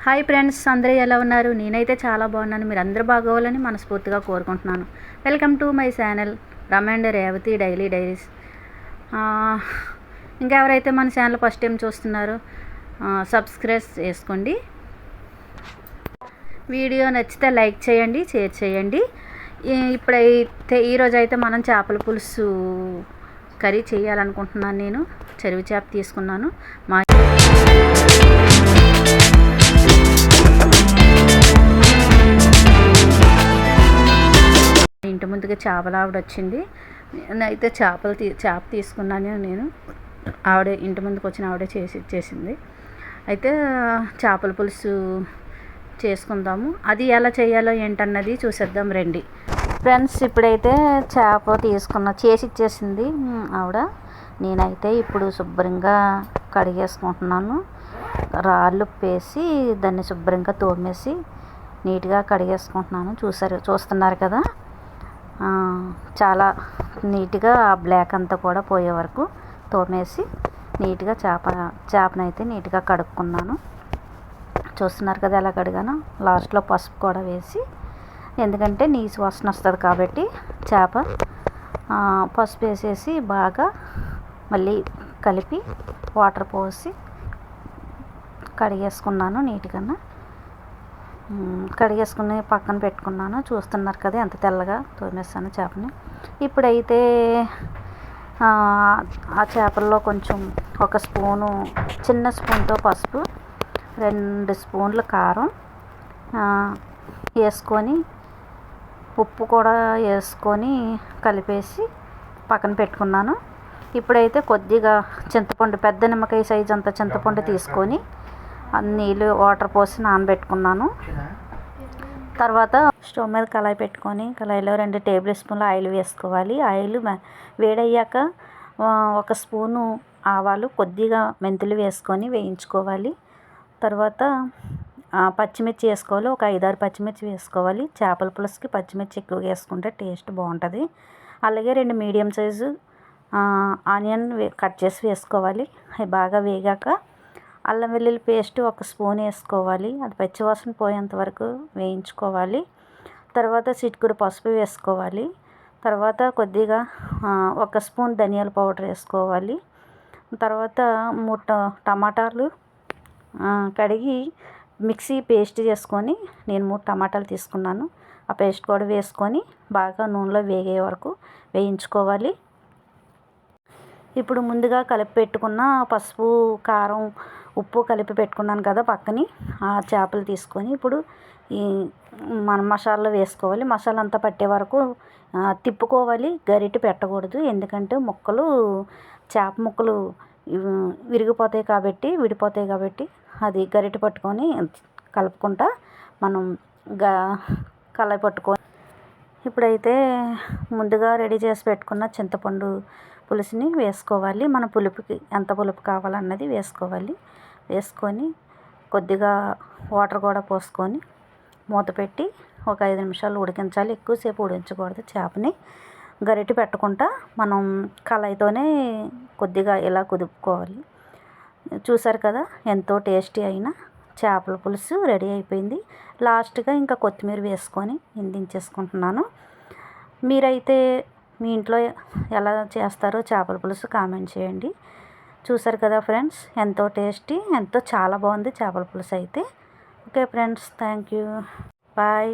Hi friends, అందరూ ఎలా ఉన్నారు? నేనైతే చాలా బాగున్నాను. మీరు అందరూ బాగోవాలని మనస్ఫూర్తిగా కోరుకుంటున్నాను. Welcome to my channel Rama and Revathi daily diaries. ఇంకెవరైతే మన ఛానల్ ఫస్ట్ టైం చూస్తున్నారో సబ్స్క్రైబ్ చేసుకోండి. వీడియో నచ్చితే లైక్ చేయండి, షేర్ చేయండి. ఇప్పుడైతే ఈరోజైతే మనం చేపల పులుసు కర్రీ చేయాలనుకుంటున్నాను. నేను చెరువు చేప తీసుకున్నాను. మా ఇంటి ముందుగా చేపల ఆవిడ వచ్చింది. అయితే చేప తీసుకున్నాను నేను. ఆవిడ ఇంటి ముందుకు వచ్చిన ఆవిడే చేసింది. అయితే చేపల పులుసు చేసుకుందాము. అది ఎలా చేయాలో ఏంటన్నది చూసేద్దాం రండి ఫ్రెండ్స్. ఇప్పుడైతే చేప చేసి ఇచ్చేసింది ఆవిడ. నేనైతే ఇప్పుడు శుభ్రంగా కడిగేసుకుంటున్నాను. రాళ్ళు వేసి దాన్ని శుభ్రంగా తోమేసి నీట్గా కడిగేసుకుంటున్నాను. చూస్తున్నారు కదా, చాలా నీట్గా ఆ బ్లాక్ అంతా కూడా పోయే వరకు తోమేసి నీట్గా చేపనైతే నీట్గా కడుక్కున్నాను. చూస్తున్నారు కదా ఎలా కడిగాను. లాస్ట్లో పసుపు కూడా వేసి, ఎందుకంటే నీసు వాసన వస్తుంది కాబట్టి చేప పసుపు వేసేసి బాగా మళ్ళీ కలిపి వాటర్ పోసి కడిగేసుకున్నాను. నీట్గా కడిగేసుకుని పక్కన పెట్టుకున్నాను. చూస్తున్నారు కదా ఎంత తెల్లగా తోమేస్తాను చేపని. ఇప్పుడైతే ఆ చేపల్లో కొంచెం ఒక స్పూను, చిన్న స్పూన్తో పసుపు, 2 స్పూన్లు కారం వేసుకొని, ఉప్పు కూడా వేసుకొని కలిపేసి పక్కన పెట్టుకున్నాను. ఇప్పుడైతే కొద్దిగా చింతపండు, పెద్ద నిమ్మకాయ సైజు అంత చింతపండు తీసుకొని నీళ్ళు వాటర్ పోసి నానబెట్టుకున్నాను. తర్వాత స్టవ్ మీద కళాయి పెట్టుకొని, కళాయిలో 2 టేబుల్ స్పూన్ల ఆయిల్ వేసుకోవాలి. ఆయిల్ వేడయ్యాక 1 స్పూను ఆవాలు, కొద్దిగా మెంతులు వేసుకొని వేయించుకోవాలి. తర్వాత పచ్చిమిర్చి వేసుకోవాలి. ఒక 5-6 పచ్చిమిర్చి వేసుకోవాలి. చేపల పులుసుకి పచ్చిమిర్చి ఎక్కువగా వేసుకుంటే టేస్ట్ బాగుంటుంది. అలాగే 2 మీడియం సైజు ఆనియన్ కట్ చేసి వేసుకోవాలి. అవి బాగా వేగాక అల్లం వెల్లుల్లి పేస్ట్ 1 స్పూన్ వేసుకోవాలి. అది పచ్చివాసన పోయేంత వరకు వేయించుకోవాలి. తర్వాత చిటికెడు పసుపు వేసుకోవాలి. తర్వాత కొద్దిగా 1 స్పూన్ ధనియాల పౌడర్ వేసుకోవాలి. తర్వాత 3 టమాటాలు కడిగి మిక్సీ పేస్ట్ చేసుకొని, నేను 3 టమాటాలు తీసుకున్నాను. ఆ పేస్ట్ కూడా వేసుకొని బాగా నూనెలో వేగే వరకు వేయించుకోవాలి. ఇప్పుడు ముందుగా కలిపి పెట్టుకున్న పసుపు, కారం, ఉప్పు కలిపి పెట్టుకున్నాను కదా పక్కని, ఆ చేపలు తీసుకొని ఇప్పుడు ఈ మన మసాలా వేసుకోవాలి. మసాలా అంతా పట్టే వరకు తిప్పుకోవాలి. గరిటె పెట్టకూడదు, ఎందుకంటే చేప ముక్కలు విడిపోతాయి కాబట్టి అది గరిటె పట్టుకొని కలుపుకుంటా మనం కలయి పట్టుకొని, ఇప్పుడైతే ముందుగా రెడీ చేసి పెట్టుకున్న చింతపండు పులుసుని వేసుకోవాలి. మన పులుపుకి ఎంత పులుపు కావాలన్నది వేసుకొని కొద్దిగా వాటర్ కూడా పోసుకొని మూత పెట్టి ఒక 5 నిమిషాలు ఉడికించాలి. ఎక్కువసేపు ఉడికించకూడదు. చేపని గరిటె పెట్టకుండా మనం కళాయితోనే కొద్దిగా ఇలా కుదుపుకోవాలి. చూసారు కదా, ఎంతో టేస్టీ అయిన చేపల పులుసు రెడీ అయిపోయింది. లాస్ట్గా ఇంకా కొత్తిమీర వేసుకొని నేను దించేసుకుంటున్నాను. మీరైతే మీ ఇంట్లో ఎలా చేస్తారో చేపల పులుసు కామెంట్ చేయండి. చూసారు కదా ఫ్రెండ్స్, ఎంతో టేస్టీ, చాలా బాగుంది చేపల పులుసు అయితే. Okay friends, thank you, bye.